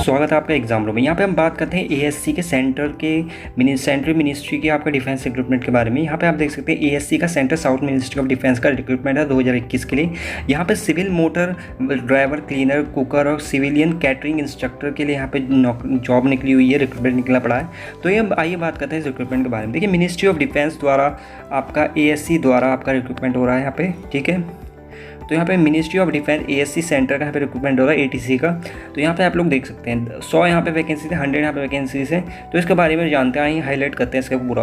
स्वागत है आपका एग्जाम रूम में। यहाँ पे हम बात करते हैं एएससी के सेंट्रल मिनिस्ट्री के आपका डिफेंस रिक्रूटमेंट के बारे में। यहाँ पे आप देख सकते हैं एएससी का central south ministry of defence का रिक्रूटमेंट है 2021 के लिए। यहाँ पे civil motor driver, cleaner, cooker और सिविलियन कैटरिंग इंस्ट्रक्टर के लिए यहाँ पे जॉब निकली हुई है, रिक्रूटमेंट निकला पड़ा है। तो ये आइए बात करते हैं इस रिक्रूटमेंट के बारे में। देखिए, मिनिस्ट्री ऑफ डिफेंस द्वारा आपका एएससी द्वारा आपका रिक्रूटमेंट हो रहा है यहाँ पे, ठीक है। तो यहाँ पे ministry of defence ASC centre का यहाँ पे रिक्रूटमेंट हो रहा है एटीसी का। तो यहाँ पे आप लोग देख सकते हैं 100 यहाँ पे वैकेंसीज है, 100 यहाँ पे वैकेंसीज है। तो इसके बारे में जानते हैं, हाईलाइट करते हैं इसका पूरा।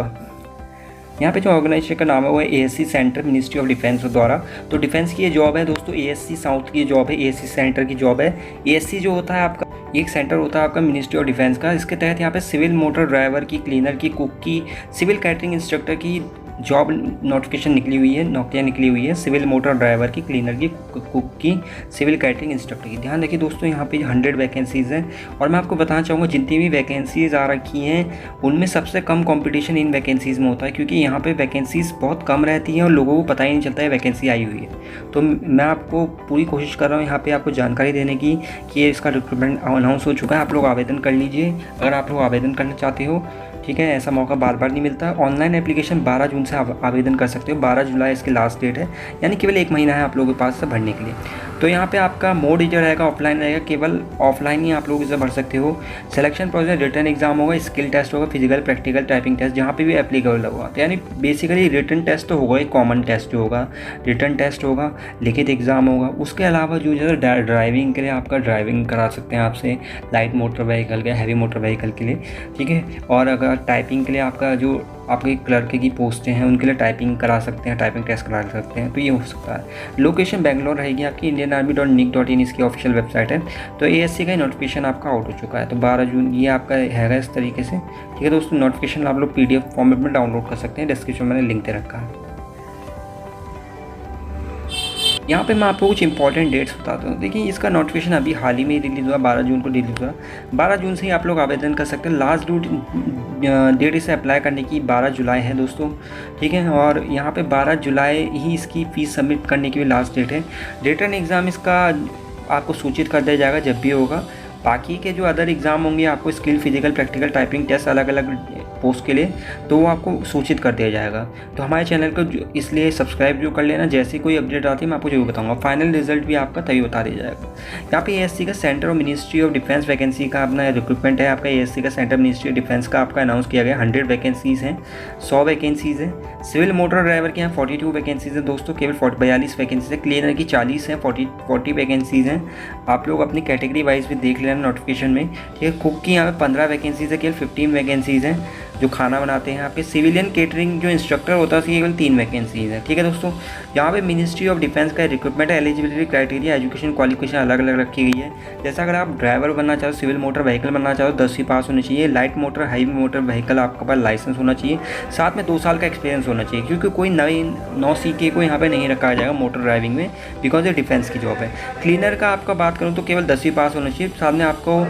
यहाँ पे जो ऑर्गेनाइजेशन का नाम है वो है ASC centre ministry of defence द्वारा। तो डिफेंस की ये जॉब है दोस्तों, एएससी साउथ की जॉब है, एएससी सेंटर की जॉब है। एएससी जो होता है आपका एक सेंटर होता है आपका मिनिस्ट्री ऑफ डिफेंस का। इसके तहत यहाँ पे सिविल मोटर ड्राइवर की, क्लीनर की, कुक की, सिविल कैटरिंग इंस्ट्रक्टर की जॉब नोटिफिकेशन निकली हुई है, नौकरियाँ निकली हुई है। सिविल मोटर ड्राइवर की, क्लीनर की, कुक की, सिविल कैटरिंग इंस्ट्रक्टर की। ध्यान रखिए दोस्तों, यहाँ पे 100 वैकेंसीज़ हैं। और मैं आपको बताना चाहूँगा जितनी भी वैकेंसीज़ आ रखी हैं उनमें सबसे कम कंपटीशन इन वैकेंसीज़ में होता है, क्योंकि यहाँ पे वैकेंसीज़ बहुत कम रहती हैं और लोगों को पता ही नहीं चलता है वैकेंसी आई हुई है। तो मैं आपको पूरी कोशिश कर रहा हूँ यहाँ पर आपको जानकारी देने की कि ये इसका रिक्रूटमेंट अनाउंस हो चुका है। आप लोग आवेदन कर लीजिए अगर आप लोग आवेदन करना चाहते हो, ठीक है। ऐसा मौका बार बार नहीं मिलता। ऑनलाइन एप्लीकेशन 12 जून से आवेदन कर सकते हो, 12 जुलाई इसकी लास्ट डेट है, यानी केवल 1 महीना है आप लोगों के पास से भरने के लिए। तो यहाँ पे आपका मोड जो रहेगा ऑफलाइन रहेगा, केवल ऑफलाइन ही आप लोग इसे भर सकते हो। सिलेक्शन प्रोसेस रिटर्न एग्जाम होगा, स्किल टेस्ट होगा, फिजिकल, प्रैक्टिकल, टाइपिंग टेस्ट जहाँ पे भी एप्लीकेबल होगा। तो यानी बेसिकली रिटर्न टेस्ट तो होगा, एक कॉमन टेस्ट जो होगा, रिटर्न टेस्ट होगा, लिखित एग्जाम होगा। उसके अलावा जो ड्राइविंग के लिए आपका ड्राइविंग करा सकते हैं आपसे, लाइट मोटर व्हीकल के, हैवी मोटर व्हीकल के लिए, ठीक है। और अगर टाइपिंग के लिए आपका जो आपके क्लर्क की पोस्टें हैं उनके लिए टाइपिंग करा सकते हैं, टाइपिंग टेस्ट करा सकते हैं, तो ये हो सकता है। लोकेशन बेंगलोर रहेगी आपकी। indianarmy.nic.in इसकी ऑफिशियल वेबसाइट है। तो एएससी का नोटिफिकेशन आपका आउट हो चुका है। तो 12 जून ये आपका हैगा इस तरीके से, ठीक है दोस्तों। नोटिफिकेशन आप लोग PDF फॉर्मेट में डाउनलोड कर सकते हैं, डिस्क्रिप्शन में मैंने लिंक दे रखा है। यहाँ पे मैं आपको कुछ इंपॉर्टेंट डेट्स बताता हूँ। देखिए, इसका नोटिफिकेशन अभी हाल ही में रिलीज़ हुआ, 12 जून को रिलीज़ हुआ। 12 जून से ही आप लोग आवेदन कर सकते हैं। लास्ट डेट इसे अप्लाई करने की 12 जुलाई है दोस्तों, ठीक है। और यहाँ पे 12 जुलाई ही इसकी फ़ीस सबमिट करने की भी लास्ट डेट है। रिटर्न एग्ज़ाम इसका आपको सूचित कर दिया जाएगा जब भी होगा। बाकी के जो अदर एग्ज़ाम होंगे आपको skill, physical, practical, typing test अलग अलग पोस्ट के लिए, तो वो आपको सूचित कर दिया जाएगा। तो हमारे चैनल को इसलिए सब्सक्राइब जो कर लेना, जैसे कोई अपडेट आती है मैं आपको जरूर बताऊंगा। फाइनल रिजल्ट भी आपका तभी बता दिया जाएगा। यहाँ पे एएससी का सेंटर और मिनिस्ट्री ऑफ डिफेंस वैकेंसी का अपना रिक्रूटमेंट है। आपका एएससी का सेंटर मिनिस्ट्री ऑफ डिफेंस का आपका अनाउंस किया गया। 100 वैकेंसीज़ हैं, 100 वैकेंसीज़ हैं। सिविल मोटर ड्राइवर के यहाँ 42 वैकेंसीज़ हैं दोस्तों, केवल 42 वैकेंसीज है। क्लीनर की 40 हैं, 40 वैकेंसीज़ हैं। आप लोग अपनी कैटेगरी वाइज भी देख लेना नोटिफिकेशन में, ठीक है। कुक की यहाँ पे 15 वैकेंसीज़ है, केवल 15 वैकेंसीज़ हैं जो खाना बनाते हैं। यहाँ पे सिविलियन केटरिंग जो इंस्ट्रक्टर होता है उसकी केवल 3 वैकेंसीज है, ठीक है दोस्तों। यहाँ पे मिनिस्ट्री ऑफ डिफेंस का रिक्रूटमेंट है। एलिजिबिलिटी क्राइटेरिया, एजुकेशन क्वालिफिकेशन अलग अलग रखी गई है। जैसा अगर आप ड्राइवर बनना चाहो, सिविल मोटर व्हीकल बनना चाहो, 10वीं पास होनी चाहिए। Light motor, heavy motor vehicle आपके पास लाइसेंस होना चाहिए, साथ में 2 साल का एक्सपीरियंस होना चाहिए, क्योंकि कोई नौ सीखे को यहाँ पे नहीं रखा जाएगा मोटर ड्राइविंग में, बिकॉज ये डिफेंस की जॉब है। क्लीनर का आपका बात करूँ तो केवल 10वीं पास होना चाहिए, साथ में आपको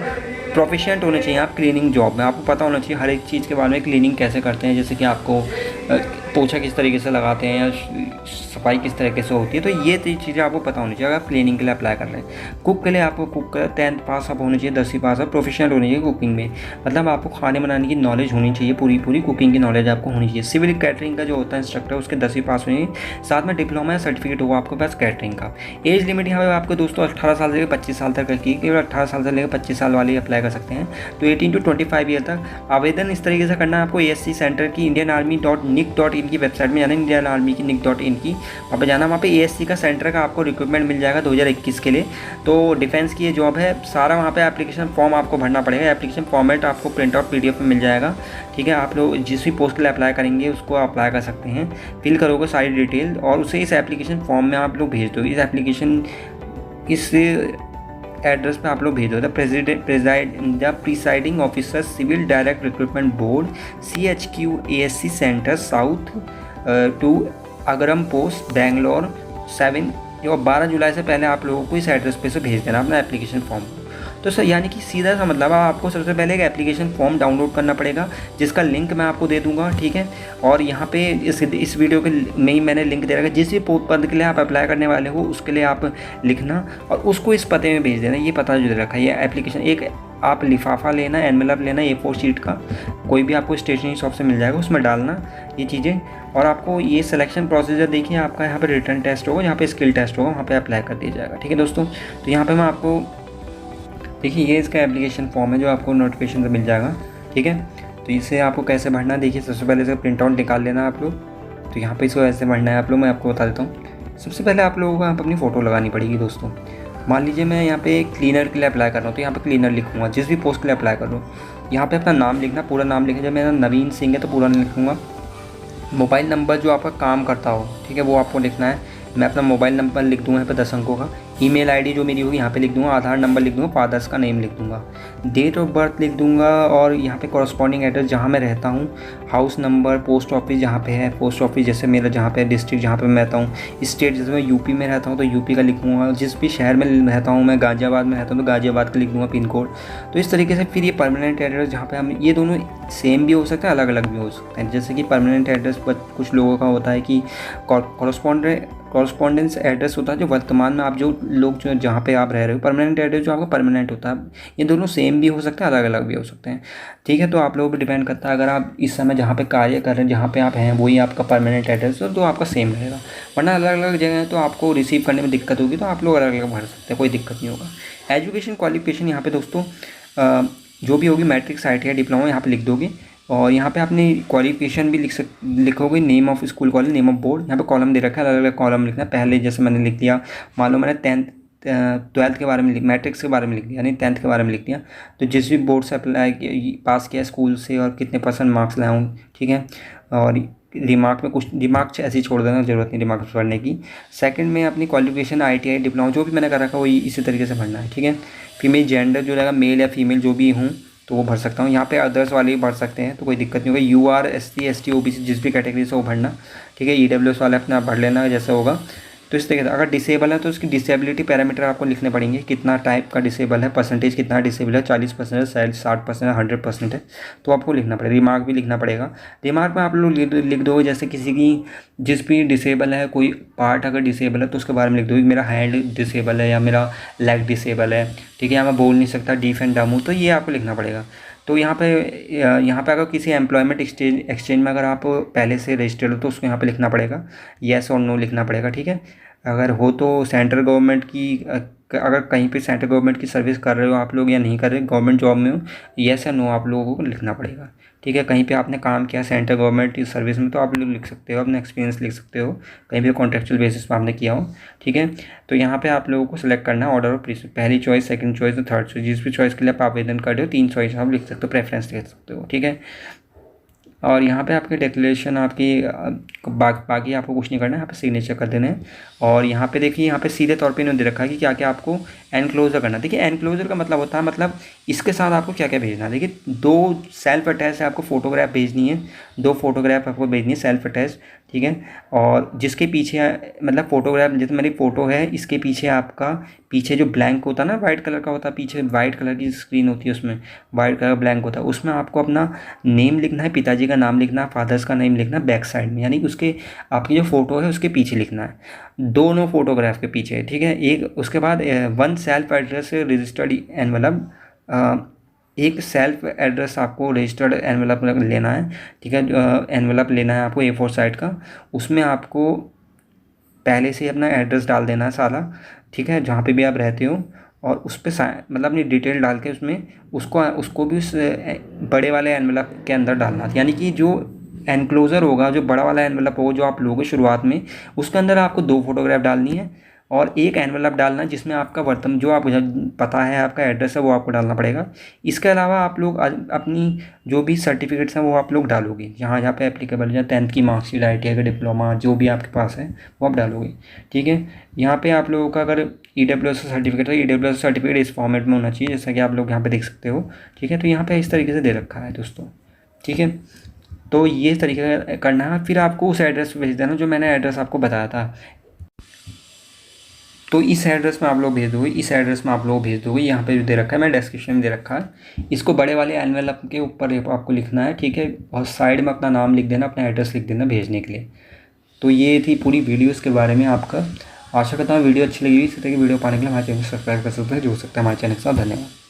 प्रोफिशिएंट होने चाहिए आप क्लीनिंग जॉब में। आपको पता होना चाहिए हर एक चीज़ के बारे में, क्लीनिंग कैसे करते हैं, जैसे कि आपको पोछा किस तरीके से लगाते हैं या सफाई किस तरीके से होती है। तो ये चीज़ें आपको पता होनी चाहिए अगर आप क्लीनिंग के लिए अप्लाई कर रहे हैं। कुक के लिए आपको कुक का 10th पास आप होना चाहिए, 10वीं पास आप प्रोफेशनल होनी चाहिए कुकिंग में, मतलब आपको खाने बनाने की नॉलेज होनी चाहिए, पूरी कुकिंग की नॉलेज आपको होनी चाहिए। सिविल कैटरिंग का जो होता है इंस्ट्रक्टर, उसके 10वीं पास होनी चाहिए, साथ में डिप्लोमा या सर्टिफिकेट होगा आपके पास कैटरिंग का। एज लिमिट यहाँ पर आपको दोस्तों 18 साल से लेकर 25 साल तक की, केवल 18 साल से लेकर 25 साल वाले अप्लाई कर सकते हैं। तो 18 to 25 ईयर तक आवेदन इस तरीके से करना है आपको। एएससी सेंटर की indianarmy.nic.in की वेबसाइट में जाना, इंडियन आर्मी की nic.in की, वहाँ पे जाना। वहाँ पे एएससी का सेंटर का आपको रिक्रूटमेंट मिल जाएगा 2021 के लिए। तो डिफेंस की ये जॉब है सारा। वहाँ पे एप्लीकेशन फॉर्म आपको भरना पड़ेगा। एप्लीकेशन फॉर्मेट आपको प्रिंट आउट PDF में मिल जाएगा, ठीक है। आप लोग जिस भी पोस्ट के लिए अप्लाई करेंगे उसको अप्लाई कर सकते हैं। फिल करोगे सारी डिटेल और उसे इस एप्लीकेशन फॉर्म में आप लोग भेज दो। इस एप्लीकेशन इस एड्रेस पे आप लोग भेज दो। The presiding officer civil direct recruitment board CHQ ASC centre south two Agaram post Bangalore 7। और 12 जुलाई से पहले आप लोगों को इस एड्रेस पे से भेज देना अपना एप्लीकेशन फॉर्म। तो सर यानी कि सीधा सा मतलब आपको सबसे पहले एक एप्लीकेशन फॉर्म डाउनलोड करना पड़ेगा, जिसका लिंक मैं आपको दे दूँगा, ठीक है। और यहाँ पे इस वीडियो के में ही मैंने लिंक दे रखा है। जिस भी पद के लिए आप अप्लाई करने वाले हो उसके लिए आप लिखना और उसको इस पते में भेज देना। ये पता जो दे रखा है, ये एप्लीकेशन, एक आप लिफाफा लेना, एनवेलप लेना A4 शीट का, कोई भी आपको स्टेशनरी शॉप से मिल जाएगा, उसमें डालना ये चीज़ें। और आपको ये सिलेक्शन प्रोसीजर देखिए, आपका यहाँ पे रिटर्न टेस्ट होगा, यहाँ पे स्किल टेस्ट होगा, वहाँ पे अप्लाई कर दिया जाएगा, ठीक है दोस्तों। तो यहाँ पे मैं आपको देखिए, ये इसका एप्लीकेशन फॉर्म है जो आपको नोटिफिकेशन से मिल जाएगा, ठीक है। तो इसे आपको कैसे भरना है, देखिए सबसे पहले इसका प्रिंट आउट निकाल लेना आप लोग। तो यहाँ पे इसको ऐसे भरना है आप लोग, मैं आपको बता देता हूँ। सबसे पहले आप लोगों को यहाँ पर अपनी फ़ोटो लगानी पड़ेगी दोस्तों। मान लीजिए मैं यहाँ पे क्लीनर के लिए अप्लाई कर रहा हूँ, तो यहाँ पे क्लीनर लिखूँगा, जिस भी पोस्ट के लिए अप्लाई कर रहा हूँ। यहाँ पे अपना नाम लिखना, पूरा नाम लिखना। जब मेरा नवीन सिंह है तो पूरा नहीं लिखूँगा। मोबाइल नंबर जो आपका काम करता हो, ठीक है, वो आपको लिखना है। मैं अपना मोबाइल नंबर लिख दूँगा यहाँ पे 10 अंकों का। ईमेल आईडी जो मेरी होगी यहाँ पे लिख दूँगा। आधार नंबर लिख दूँगा। फादर्स का नेम लिख दूँगा। डेट ऑफ बर्थ लिख दूँगा। और यहाँ पे कॉरस्पॉन्डिंग एड्रेस जहाँ मैं रहता हूँ, हाउस नंबर, पोस्ट ऑफिस जहाँ पे है, पोस्ट ऑफिस जैसे मेरा जहाँ पे डिस्ट्रिक्ट जहाँ पे मैं रहता हूँ, स्टेट जैसे मैं यूपी में रहता हूँ तो यूपी का लिखूँगा। जिस भी शहर में रहता हूँ, मैं गाज़ियाबाद में रहता हूँ तो गाज़ियाबाद का लिख दूँगा पिन कोड। तो इस तरीके से फिर ये परमानेंट एड्रेस जहाँ पे हम, ये दोनों सेम भी हो सकता है, अलग अलग भी हो सकते हैं। जैसे कि परमानेंट एड्रेस पर कुछ लोगों का होता है कि कॉरस्पॉन्डेंस एड्रेस होता है जो वर्तमान में आप जो लोग जो जहाँ पे आप रह रहे हो। परमानेंट एड्रेस जो आपका परमानेंट होता है। ये दोनों सेम भी हो सकते हैं, अलग अलग भी हो सकते हैं, ठीक है। तो आप लोगों पर डिपेंड करता है। अगर आप इस समय जहाँ पे कार्य कर रहे हैं, जहाँ पे आप हैं, वही आपका परमानेंट एड्रेस है तो आपका सेम रहेगा। वरना अलग अलग जगह है तो आपको रिसीव करने में दिक्कत होगी, तो आप लोग अलग अलग भर सकते हैं, कोई दिक्कत नहीं होगा। एजुकेशन क्वालिफिकेशन यहाँ पे दोस्तों जो भी होगी, मैट्रिक, ITI, डिप्लोमा यहाँ पे लिख दोगे। और यहाँ पे आपने क्वालिफिकेशन भी लिखोगे, name of school, college, name of board. यहाँ पे कॉलम दे रखा है, अलग अलग कॉलम लिखना है। पहले जैसे मैंने लिख दिया, मान लो मैंने 12th के बारे में मैट्रिक्स के बारे में लिख दिया, यानी 10th के बारे में लिख दिया। तो जिस भी बोर्ड से पास किया स्कूल से और कितने % मार्क्स लाया हूँ, ठीक है। और दिमाग में कुछ, दिमाग ऐसे ही छोड़ देना, ज़रूरत नहीं दिमाग पढ़ने की। सेकंड में अपनी क्वालिफिकेशन ITI, डिप्लोमा जो भी मैंने कर रखा है वही इसी तरीके से भरना है, ठीक है। फिर मेरी जेंडर जो रहेगा, मेल या फीमेल जो भी हूँ तो वो भर सकता हूँ। यहाँ पे अदर्स वाले भी भर सकते हैं, तो कोई दिक्कत नहीं होगा। UR SC ST OBC जिस भी कैटेगरी से वो भरना, ठीक है। EWS वाले अपना भर लेना जैसा होगा। तो इस तरीके से अगर डिसेबल है तो उसकी डिसेबिलिटी पैरामीटर आपको लिखने पड़ेंगे, कितना टाइप का डिसेबल है, परसेंटेज कितना डिसेबल है, 40% है, 60% है, 100% है, तो आपको लिखना पड़ेगा। रिमार्क भी लिखना पड़ेगा। रिमार्क में आप लोग लिख दोगे, जैसे किसी की जिस भी डिसेबल है, कोई पार्ट अगर डिसेबल है तो उसके बारे में लिख दोगे, मेरा हैंड डिसेबल है या मेरा लेग डिसेबल है, ठीक है, या मैं बोल नहीं सकता, डीफ एंड डम हूँ, तो ये आपको लिखना पड़ेगा। तो यहाँ पे अगर किसी एम्प्लॉयमेंट एक्सचेंज में अगर आप पहले से रजिस्टर्ड हो तो उसको यहाँ पे लिखना पड़ेगा, येस और नो लिखना पड़ेगा, ठीक है। अगर हो तो सेंट्रल गवर्नमेंट की, अगर कहीं पे सेंट्रल गवर्नमेंट की सर्विस कर रहे हो आप लोग या नहीं कर रहे, गवर्नमेंट जॉब में हो, येस या नो आप लोगों को लिखना पड़ेगा, ठीक है। कहीं पे आपने काम किया सेंट्रल गवर्नमेंट की सर्विस में तो आप लोग लिख सकते हो, अपना एक्सपीरियंस लिख सकते हो, कहीं भी कॉन्ट्रेक्चुअल बेसिस पर आपने किया हो, ठीक है। तो यहाँ पे आप लोगों को सिलेक्ट करना है ऑर्डर ऑफ प्रीफरेंस, पहली choice, second choice, third choice. जिस भी चॉइस के लिए आप आवेदन कर रहे हो 3 चॉइस आप लिख सकते हो, प्रेफरेंस लिख सकते हो, ठीक है। और यहाँ पे आपकी डिक्लेरेशन आपकी बाकी आपको कुछ नहीं करना है, यहाँ पे सिग्नेचर कर देना है। और यहाँ पे देखिए, यहाँ पे सीधे तौर पे इन्होंने दे रखा है कि क्या क्या आपको एनक्लोजर करना है। देखिए एनक्लोजर का मतलब होता है, मतलब इसके साथ आपको क्या क्या भेजना है। देखिए 2 सेल्फ अटैच है, आपको फ़ोटोग्राफ भेजनी है, 2 फोटोग्राफ आपको भेजनी है सेल्फ अटैच, ठीक है। और जिसके पीछे मतलब फ़ोटोग्राफ, जैसे मेरी फ़ोटो है, इसके पीछे आपका पीछे जो ब्लैंक होता है ना, वाइट कलर का होता है, पीछे वाइट कलर की स्क्रीन होती है, उसमें वाइट कलर ब्लैंक होता है, उसमें आपको अपना नेम लिखना है, पिताजी का नाम लिखना है, फादर्स का नेम लिखना है बैक साइड में, यानी कि उसके आपकी जो फ़ोटो है उसके पीछे लिखना है, दोनों फोटोग्राफ के पीछे, ठीक है। एक उसके बाद 1 सेल्फ एड्रेस रजिस्टर्ड एनवलप, एक सेल्फ एड्रेस आपको रजिस्टर्ड एनवलप लेना है, ठीक है। एनवलप लेना है आपको A4 साइज का, उसमें आपको पहले से अपना एड्रेस डाल देना है सारा, ठीक है, जहाँ पे भी आप रहते हो। और उस पर मतलब अपनी डिटेल डाल के उसमें उसको भी उस बड़े वाले एनवलप के अंदर डालना, यानी कि जो एनक्लोजर होगा, जो बड़ा वाला एनवलप होगा जो आप लोगे शुरुआत में, उसके अंदर आपको 2 फोटोग्राफ डालनी है और एक एनवलप डालना है जिसमें आपका वर्तमान जो आप पता है, आपका एड्रेस है, वो आपको डालना पड़ेगा। इसके अलावा आप लोग अपनी जो भी सर्टिफिकेट्स हैं वो आप लोग डालोगे, जहाँ जहाँ पे एप्लीकेबल है, 10th की मार्कशीट, ITI का डिप्लोमा, जो भी आपके पास है वो आप डालोगे, ठीक है। यहाँ पे आप लोगों का अगर EWS सर्टिफिकेट है, EWS सर्टिफिकेट इस फॉर्मेट में होना चाहिए, जैसा कि आप लोग यहाँ पे देख सकते हो, ठीक है। तो यहाँ पे इस तरीके से दे रखा है दोस्तों, ठीक है। तो ये तरीका करना है, फिर आपको उस एड्रेस पे भेज देना जो मैंने एड्रेस आपको बताया था। तो इस एड्रेस में आप लोग भेज दोगे, इस एड्रेस में आप लोग भेज दोगे। यहाँ पे जो दे रखा है, मैं डिस्क्रिप्शन में दे रखा है, इसको बड़े वाले एनवेलप के ऊपर आपको लिखना है, ठीक है। और साइड में अपना नाम लिख देना, अपना एड्रेस लिख देना भेजने के लिए। तो ये थी पूरी वीडियो इसके बारे में आपका। आशा करता हूँ वीडियो अच्छी लगी। इसी तरह की वीडियो पाने के लिए हमारे चैनल को सब्सक्राइब कर सकते हैं, जुड़ सकते हैं हमारे चैनल के साथ। धन्यवाद।